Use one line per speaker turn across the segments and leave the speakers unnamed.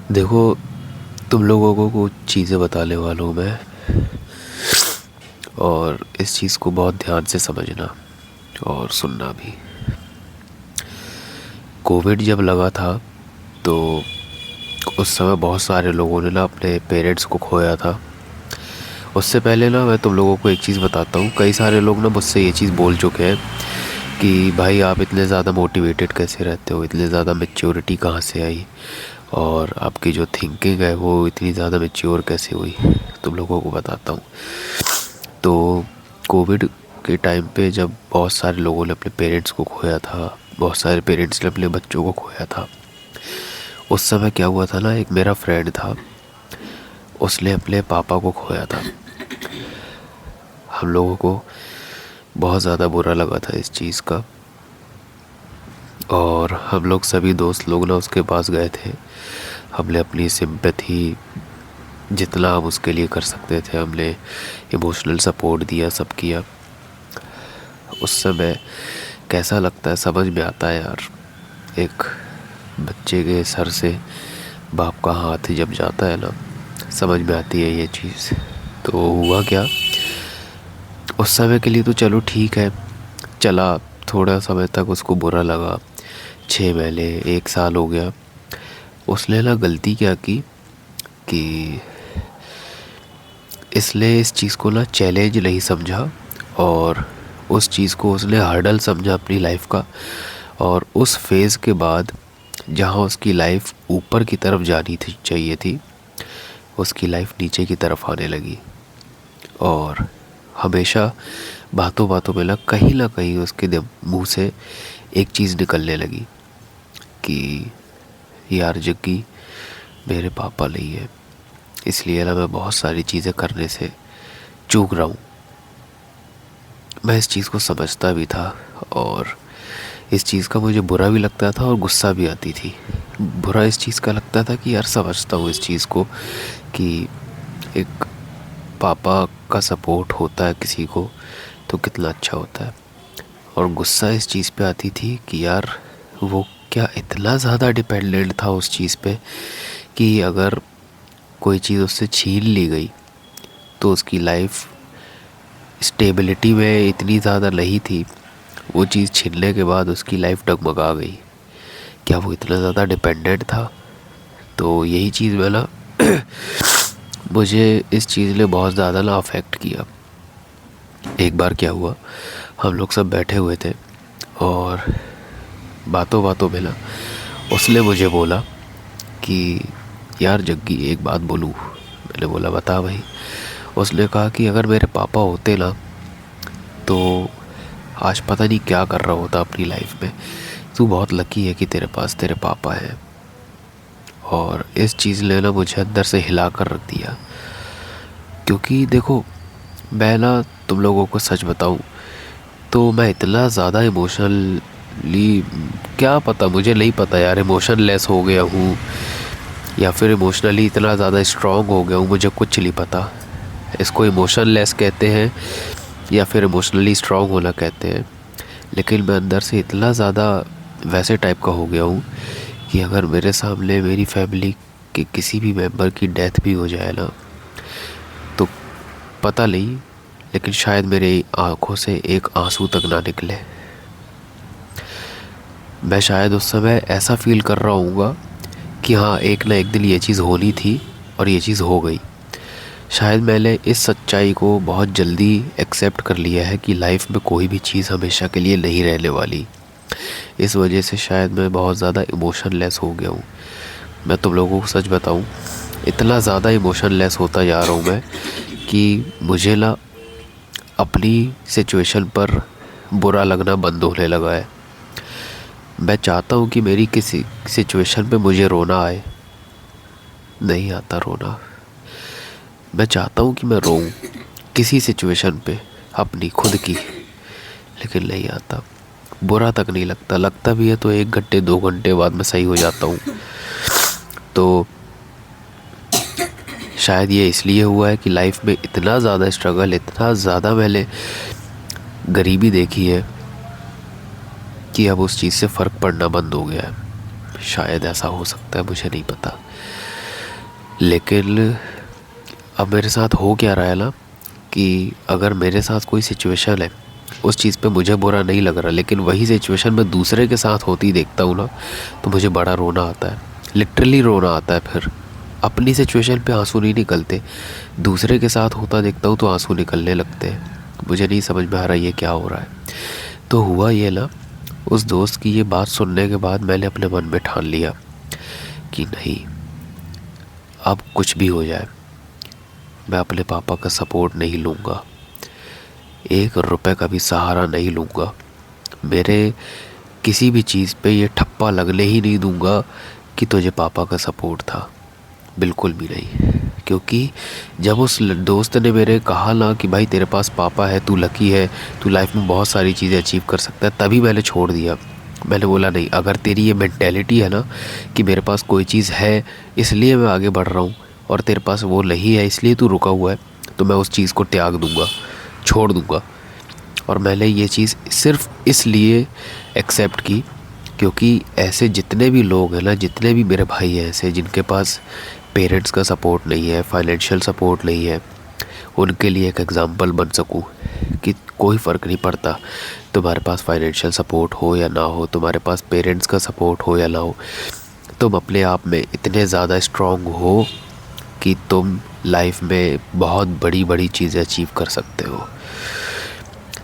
देखो, तुम लोगों को कुछ चीज़ें बताने वाला हूँ मैं। और इस चीज़ को बहुत ध्यान से समझना और सुनना भी। कोविड जब लगा था तो उस समय बहुत सारे लोगों ने ना अपने पेरेंट्स को खोया था। उससे पहले ना मैं तुम लोगों को एक चीज़ बताता हूँ। कई सारे लोग ना मुझसे ये चीज़ बोल चुके हैं कि भाई आप इतने ज़्यादा मोटिवेटेड कैसे रहते हो, इतने ज़्यादा मैच्योरिटी कहाँ से आई, और आपकी जो थिंकिंग है वो इतनी ज़्यादा मैच्योर कैसे हुई। तुम लोगों को बताता हूँ। तो कोविड के टाइम पे जब बहुत सारे लोगों ने अपने पेरेंट्स को खोया था, बहुत सारे पेरेंट्स ने अपने बच्चों को खोया था, उस समय क्या हुआ था ना, एक मेरा फ्रेंड था, उसने अपने पापा को खोया था। हम लोगों को बहुत ज़्यादा बुरा लगा था इस चीज़ का, और हम लोग सभी दोस्त लोग ना उसके पास गए थे। हमने अपनी सिंपैथी जितना हम उसके लिए कर सकते थे हमने इमोशनल सपोर्ट दिया, सब किया। उस समय कैसा लगता है समझ में आता है यार। एक बच्चे के सर से बाप का हाथ जब जाता है ना, समझ में आती है ये चीज़। तो हुआ क्या, उस समय के लिए तो चलो ठीक है, चला। थोड़ा समय तक उसको बुरा लगा, 6 महीने 1 साल हो गया। उसने ना गलती क्या की कि इसलिए इस चीज़ को ना चैलेंज नहीं समझा, और उस चीज़ को उसने हर्डल समझा अपनी लाइफ का। और उस फेज़ के बाद जहाँ उसकी लाइफ ऊपर की तरफ जानी थी चाहिए थी, उसकी लाइफ नीचे की तरफ आने लगी। और हमेशा बातों बातों में ना कहीं उसके मुंह से एक चीज़ निकलने लगी कि यार जग्गी, मेरे पापा नहीं है, इसलिए ना मैं बहुत सारी चीज़ें करने से चूक रहा हूँ। मैं इस चीज़ को समझता भी था, और इस चीज़ का मुझे बुरा भी लगता था और गुस्सा भी आती थी। बुरा इस चीज़ का लगता था कि यार समझता हूँ इस चीज़ को कि एक पापा का सपोर्ट होता है किसी को तो कितना अच्छा होता है। और गुस्सा इस चीज़ पे आती थी कि यार वो क्या इतना ज़्यादा डिपेंडेंट था उस चीज़ पे कि अगर कोई चीज़ उससे छीन ली गई तो उसकी लाइफ स्टेबिलिटी में इतनी ज़्यादा नहीं थी। वो चीज़ छीनने के बाद उसकी लाइफ डगमगा गई। क्या वो इतना ज़्यादा डिपेंडेंट था? तो यही चीज़ में ना मुझे इस चीज़ ने बहुत ज़्यादा ना अफेक्ट किया। एक बार क्या हुआ, हम लोग सब बैठे हुए थे और बातों बातों में ना उसने मुझे बोला कि यार जग्गी एक बात बोलूँ। मैंने बोला बता भाई। उसने कहा कि अगर मेरे पापा होते ना तो आज पता नहीं क्या कर रहा होता अपनी लाइफ में। तू बहुत लकी है कि तेरे पास तेरे पापा हैं। और इस चीज़ ने ना मुझे अंदर से हिला कर रख दिया, क्योंकि देखो मैं ना तुम लोगों को सच बताऊं तो मैं इतना ज़्यादा इमोशनली, क्या पता, मुझे नहीं पता यार, इमोशनलेस हो गया हूँ या फिर इमोशनली इतना ज़्यादा स्ट्रॉन्ग हो गया हूँ, मुझे कुछ नहीं पता। इसको इमोशनलेस कहते हैं या फिर इमोशनली स्ट्रॉन्ग होना कहते हैं। लेकिन मैं अंदर से इतना ज़्यादा वैसे टाइप का हो गया हूँ कि अगर मेरे सामने मेरी फैमिली के किसी भी मेंबर की डेथ भी हो जाए ना, तो पता नहीं, लेकिन शायद मेरी आंखों से एक आंसू तक ना निकले। मैं शायद उस समय ऐसा फील कर रहा हूँगा कि हाँ एक ना एक दिन ये चीज़ होनी थी और ये चीज़ हो गई। शायद मैंने इस सच्चाई को बहुत जल्दी एक्सेप्ट कर लिया है कि लाइफ में कोई भी चीज़ हमेशा के लिए नहीं रहने वाली। इस वजह से शायद मैं बहुत ज़्यादा इमोशनलेस हो गया हूँ। मैं तुम लोगों को सच बताऊँ, इतना ज़्यादा इमोशनलेस होता जा रहा हूँ मैं कि मुझे ना अपनी सिचुएशन पर बुरा लगना बंद होने लगा है। मैं चाहता हूँ कि मेरी किसी सिचुएशन पे मुझे रोना आए, नहीं आता रोना। मैं चाहता हूँ कि मैं रोऊं किसी सिचुएशन पे अपनी खुद की, लेकिन नहीं आता। बुरा तक नहीं लगता, लगता भी है तो 1 घंटे 2 घंटे बाद मैं सही हो जाता हूँ। तो शायद ये इसलिए हुआ है कि लाइफ में इतना ज़्यादा स्ट्रगल, इतना ज़्यादा मैंने गरीबी देखी है कि अब उस चीज़ से फ़र्क पड़ना बंद हो गया है। शायद ऐसा हो सकता है, मुझे नहीं पता। लेकिन अब मेरे साथ हो क्या रहा है ना कि अगर मेरे साथ कोई सिचुएशन है, उस चीज़ पे मुझे बुरा नहीं लग रहा, लेकिन वही सिचुएशन मैं दूसरे के साथ होती देखता हूँ ना, तो मुझे बड़ा रोना आता है, लिटरली रोना आता है। फिर अपनी सिचुएशन पे आंसू नहीं निकलते, दूसरे के साथ होता देखता हूँ तो आंसू निकलने लगते हैं। मुझे नहीं समझ में आ रहा ये क्या हो रहा है। तो हुआ ये ना, उस दोस्त की ये बात सुनने के बाद मैंने अपने मन में ठान लिया कि नहीं, अब कुछ भी हो जाए मैं अपने पापा का सपोर्ट नहीं लूँगा, 1 रुपए का भी सहारा नहीं लूँगा, मेरे किसी भी चीज़ पे ये ठप्पा लगने ही नहीं दूँगा कि तुझे पापा का सपोर्ट था, बिल्कुल भी नहीं। क्योंकि जब उस दोस्त ने मेरे कहा ना कि भाई तेरे पास पापा है, तू लकी है, तू लाइफ में बहुत सारी चीज़ें अचीव कर सकता है, तभी मैंने छोड़ दिया। मैंने बोला नहीं, अगर तेरी ये मेंटेलिटी है ना कि मेरे पास कोई चीज़ है इसलिए मैं आगे बढ़ रहा हूँ, और तेरे पास वो नहीं है इसलिए तू रुका हुआ है, तो मैं उस चीज़ को त्याग दूँगा, छोड़ दूँगा। और मैंने ये चीज़ सिर्फ इसलिए एक्सेप्ट की क्योंकि ऐसे जितने भी लोग हैं ना, जितने भी मेरे भाई हैं ऐसे जिनके पास पेरेंट्स का सपोर्ट नहीं है, फाइनेंशियल सपोर्ट नहीं है, उनके लिए एक एग्ज़ाम्पल बन सकूं कि कोई फ़र्क नहीं पड़ता तुम्हारे पास फाइनेंशियल सपोर्ट हो या ना हो, तुम्हारे पास पेरेंट्स का सपोर्ट हो या ना हो, तुम अपने आप में इतने ज़्यादा स्ट्रॉन्ग हो कि तुम लाइफ में बहुत बड़ी बड़ी चीज़ें अचीव कर सकते हो।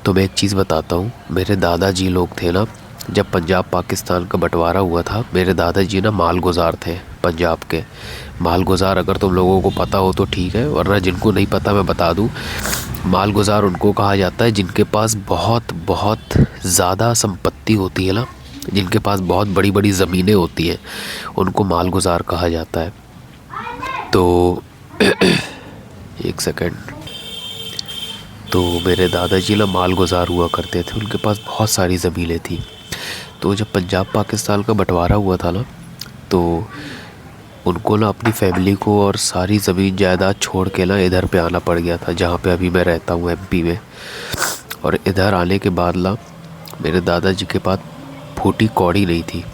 तो मैं एक चीज़ बताता हूँ, मेरे दादाजी लोग थे ना, जब पंजाब पाकिस्तान का बंटवारा हुआ था, मेरे दादाजी ना मालगुजार थे पंजाब के। मालगुजार अगर तुम लोगों को पता हो तो ठीक है, वरना जिनको नहीं पता मैं बता दूँ। मालगुजार उनको कहा जाता है जिनके पास बहुत बहुत ज़्यादा संपत्ति होती है ना, जिनके पास बहुत बड़ी बड़ी ज़मीनें होती हैं, उनको मालगुजार कहा जाता है। तो एक सेकंड। तो मेरे दादाजी ना मालगुजार हुआ करते थे, उनके पास बहुत सारी ज़मीनें थी। तो जब पंजाब पाकिस्तान का बंटवारा हुआ था ना, तो उनको ना अपनी फैमिली को और सारी ज़मीन जायदाद छोड़ के ना इधर पे आना पड़ गया था, जहाँ पे अभी मैं रहता हूँ एमपी में। और इधर आने के बाद ना मेरे दादाजी के पास फूटी कौड़ी नहीं थी।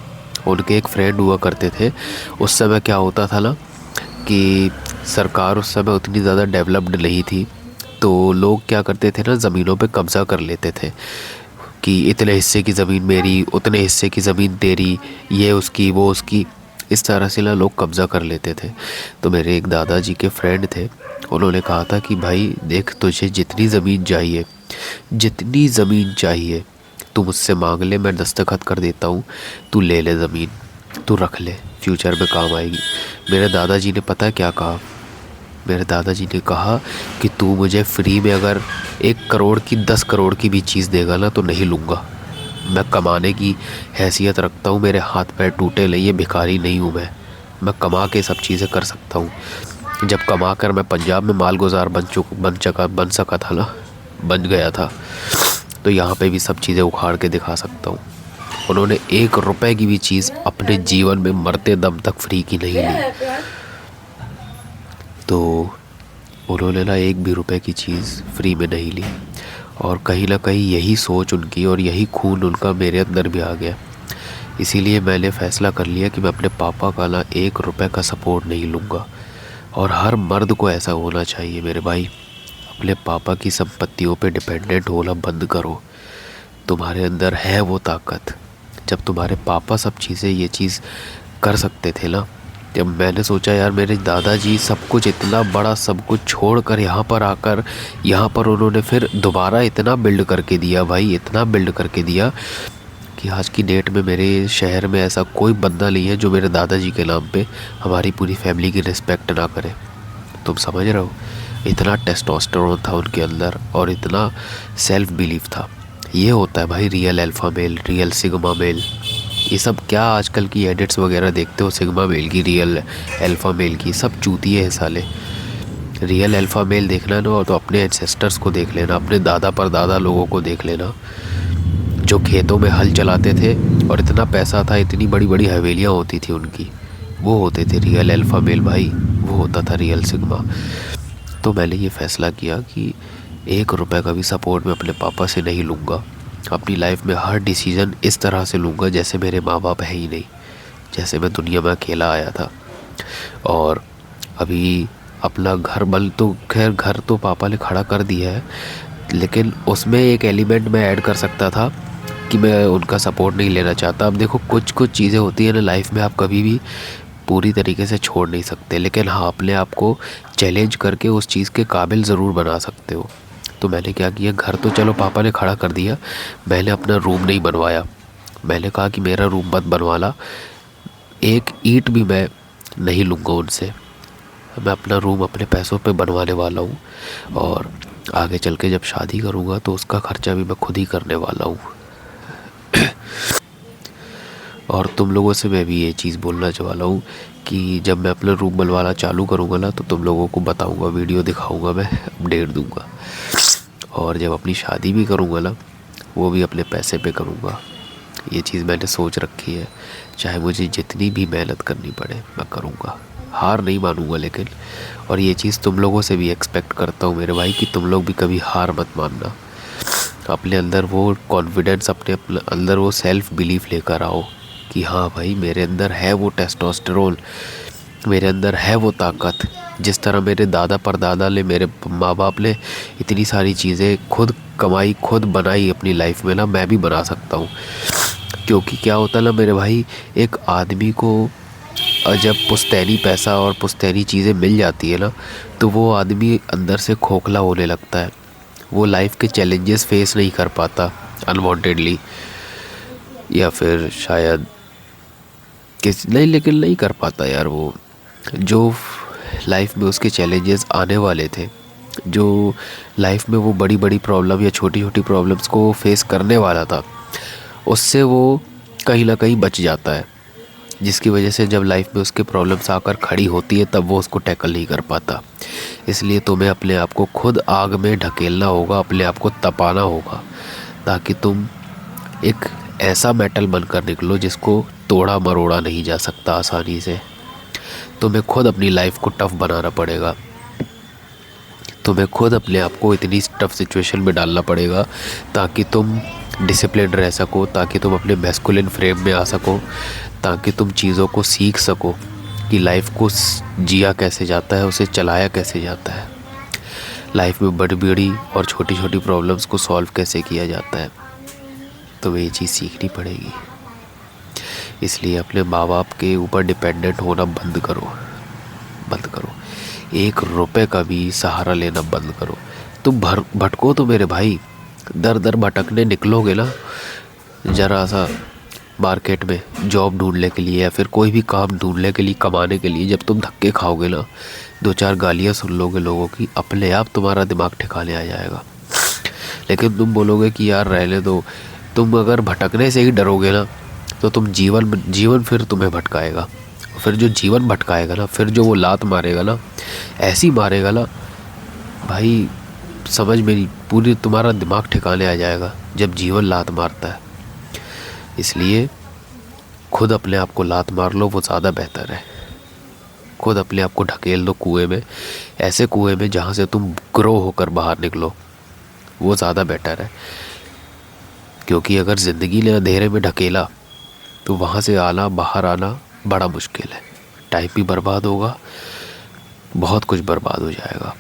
उनके एक फ्रेंड हुआ करते थे। उस समय क्या होता था ना कि सरकार उस समय उतनी ज़्यादा डेवलप्ड नहीं थी, तो लोग क्या करते थे ना, ज़मीनों पे कब्ज़ा कर लेते थे कि इतने हिस्से की ज़मीन मेरी, उतने हिस्से की ज़मीन तेरी, ये उसकी वो उसकी, इस तरह से ना लोग कब्ज़ा कर लेते थे। तो मेरे एक दादाजी के फ्रेंड थे, उन्होंने कहा था कि भाई देख, तुझे जितनी ज़मीन चाहिए, जितनी ज़मीन चाहिए तू मुझसे मांग ले, मैं दस्तखत कर देता हूँ, तू ले ले ज़मीन, तू रख ले, फ्यूचर में काम आएगी। मेरे दादाजी ने पता क्या कहा? मेरे दादाजी ने कहा कि तू मुझे फ्री में अगर 1 करोड़ की 10 करोड़ की भी चीज़ देगा ना तो नहीं लूँगा। मैं कमाने की हैसियत रखता हूँ, मेरे हाथ पैर टूटे नहीं, ये भिखारी नहीं हूँ मैं कमा के सब चीज़ें कर सकता हूँ। जब कमा कर मैं पंजाब में मालगुजार बन सका था ना, बन गया था, तो यहाँ पे भी सब चीज़ें उखाड़ के दिखा सकता हूँ। उन्होंने 1 रुपए की भी चीज़ अपने जीवन में मरते दम तक फ्री की नहीं ली। तो उन्होंने ना 1 भी रुपए की चीज़ फ्री में नहीं ली, और कहीं ना कहीं यही सोच उनकी और यही खून उनका मेरे अंदर भी आ गया। इसीलिए मैंने फ़ैसला कर लिया कि मैं अपने पापा का ना 1 रुपए का सपोर्ट नहीं लूँगा। और हर मर्द को ऐसा होना चाहिए मेरे भाई, अपने पापा की संपत्तियों पे डिपेंडेंट होना बंद करो। तुम्हारे अंदर है वो ताकत। जब तुम्हारे पापा सब चीज़ें ये चीज़ कर सकते थे ना, जब मैंने सोचा यार मेरे दादाजी सब कुछ, इतना बड़ा सब कुछ छोड़कर यहाँ पर आकर, यहाँ पर उन्होंने फिर दोबारा इतना बिल्ड करके दिया भाई, इतना बिल्ड करके दिया कि आज की डेट में मेरे शहर में ऐसा कोई बंदा नहीं है जो मेरे दादाजी के नाम पे हमारी पूरी फैमिली की रिस्पेक्ट ना करे। तुम समझ रहे हो? इतना टेस्टोस्टेरोन था उनके अंदर और इतना सेल्फ बिलीफ था। ये होता है भाई real alpha male, real sigma male. ये सब क्या आजकल की एडिट्स वगैरह देखते हो, सिग्मा मेल की, रियल अल्फ़ा मेल की, सब चूतिए हैं साले। रियल अल्फ़ा मेल देखना ना, तो अपने एंसेस्टर्स को देख लेना, अपने दादा परदादा लोगों को देख लेना, जो खेतों में हल चलाते थे और इतना पैसा था, इतनी बड़ी बड़ी हवेलियाँ होती थी उनकी, वो होते थे रियल अल्फ़ा मेल भाई, वो होता था रियल सिग्मा। तो मैंने ये फ़ैसला किया कि 1 रुपए का भी सपोर्ट मैं अपने पापा से नहीं लूँगा। अपनी लाइफ में हर डिसीज़न इस तरह से लूँगा जैसे मेरे माँ बाप है ही नहीं, जैसे मैं दुनिया में अकेला आया था। और अभी अपना घर बल तो खैर घर तो पापा ने खड़ा कर दिया है, लेकिन उसमें एक एलिमेंट मैं ऐड कर सकता था कि मैं उनका सपोर्ट नहीं लेना चाहता। अब देखो कुछ कुछ चीज़ें होती हैं ना लाइफ में, आप कभी भी पूरी तरीके से छोड़ नहीं सकते, लेकिन हाँ अपने आप को चैलेंज करके उस चीज़ के काबिल ज़रूर बना सकते हो। तो मैंने क्या किया, घर तो चलो पापा ने खड़ा कर दिया, मैंने अपना रूम नहीं बनवाया। मैंने कहा कि मेरा रूम मत बनवाना, एक ईंट भी मैं नहीं लूँगा उनसे, मैं अपना रूम अपने पैसों पे बनवाने वाला हूँ। और आगे चल के जब शादी करूँगा तो उसका ख़र्चा भी मैं खुद ही करने वाला हूँ। और तुम लोगों से मैं भी ये चीज़ बोलना चाह वाला हूँ कि जब मैं अपना रूम बनवाना चालू करूँगा ना, तो तुम लोगों को बताऊँगा, वीडियो दिखाऊँगा, मैं अपडेट दूँगा। और जब अपनी शादी भी करूँगा ना, वो भी अपने पैसे पे करूँगा। ये चीज़ मैंने सोच रखी है, चाहे मुझे जितनी भी मेहनत करनी पड़े मैं करूँगा, हार नहीं मानूँगा लेकिन। और ये चीज़ तुम लोगों से भी एक्सपेक्ट करता हूँ मेरे भाई कि तुम लोग भी कभी हार मत मानना। अपने अंदर वो कॉन्फिडेंस, अपने अंदर वो सेल्फ बिलीफ लेकर आओ कि हाँ भाई मेरे अंदर है वो टेस्टोस्टेरोन, मेरे अंदर है वो ताकत। जिस तरह मेरे दादा परदादा ने, मेरे माँ बाप ने इतनी सारी चीज़ें खुद कमाई खुद बनाई अपनी लाइफ में ना, मैं भी बना सकता हूँ। क्योंकि क्या होता है ना मेरे भाई, एक आदमी को जब पुश्तैनी पैसा और पुश्तैनी चीज़ें मिल जाती है ना, तो वो आदमी अंदर से खोखला होने लगता है। वो लाइफ के चैलेंजेस फेस नहीं कर पाता अनवांटेडली, या फिर शायद किस नहीं, लेकिन नहीं कर पाता यार। वो जो लाइफ में उसके चैलेंजेस आने वाले थे, जो लाइफ में वो बड़ी बड़ी प्रॉब्लम या छोटी छोटी प्रॉब्लम्स को फेस करने वाला था, उससे वो कहीं ना कहीं बच जाता है। जिसकी वजह से जब लाइफ में उसके प्रॉब्लम्स आकर खड़ी होती है तब वो उसको टैकल नहीं कर पाता। इसलिए तुम्हें अपने आप को खुद आग में ढकेलना होगा, अपने आप को तपाना होगा, ताकि तुम एक ऐसा मेटल बनकर निकलो जिसको तोड़ा मरोड़ा नहीं जा सकता आसानी से। तुम्हें खुद अपनी लाइफ को टफ बनाना पड़ेगा, तुम्हें खुद अपने आप को इतनी टफ सिचुएशन में डालना पड़ेगा ताकि तुम डिसिप्लिन रह सको, ताकि तुम अपने मैस्कुलिन फ्रेम में आ सको, ताकि तुम चीज़ों को सीख सको कि लाइफ को जिया कैसे जाता है, उसे चलाया कैसे जाता है, लाइफ में बड़ी बड़ी और छोटी छोटी प्रॉब्लम्स को सॉल्व कैसे किया जाता है। तुम्हें ये चीज़ सीखनी पड़ेगी। इसलिए अपने माँ बाप के ऊपर डिपेंडेंट होना बंद करो, बंद करो। एक रुपए का भी सहारा लेना बंद करो। तुम भटको तो मेरे भाई, दर दर भटकने निकलोगे ना, ज़रा सा मार्केट में जॉब ढूंढने के लिए या फिर कोई भी काम ढूंढने के लिए, कमाने के लिए, जब तुम धक्के खाओगे ना, दो चार गालियाँ सुन लोगे लोगों की, अपने आप तुम्हारा दिमाग ठिकाने आ जाएगा। लेकिन तुम बोलोगे कि यार रहने दो, तुम अगर भटकने से ही डरोगे ना, तो तुम जीवन फिर तुम्हें भटकाएगा। फिर जो जीवन भटकाएगा ना, फिर जो वो लात मारेगा ना, ऐसी मारेगा ना भाई, समझ मेरी, पूरी तुम्हारा दिमाग ठिकाने आ जाएगा जब जीवन लात मारता है। इसलिए खुद अपने आप को लात मार लो, वो ज़्यादा बेहतर है। खुद अपने आप को ढकेल दो कुएं में, ऐसे कुएं में जहाँ से तुम ग्रो होकर बाहर निकलो, वो ज़्यादा बेटर है। क्योंकि अगर ज़िंदगी ने अंधेरे में ढकेला तो वहाँ से आना, बाहर आना बड़ा मुश्किल है। टाइम भी बर्बाद होगा, बहुत कुछ बर्बाद हो जाएगा।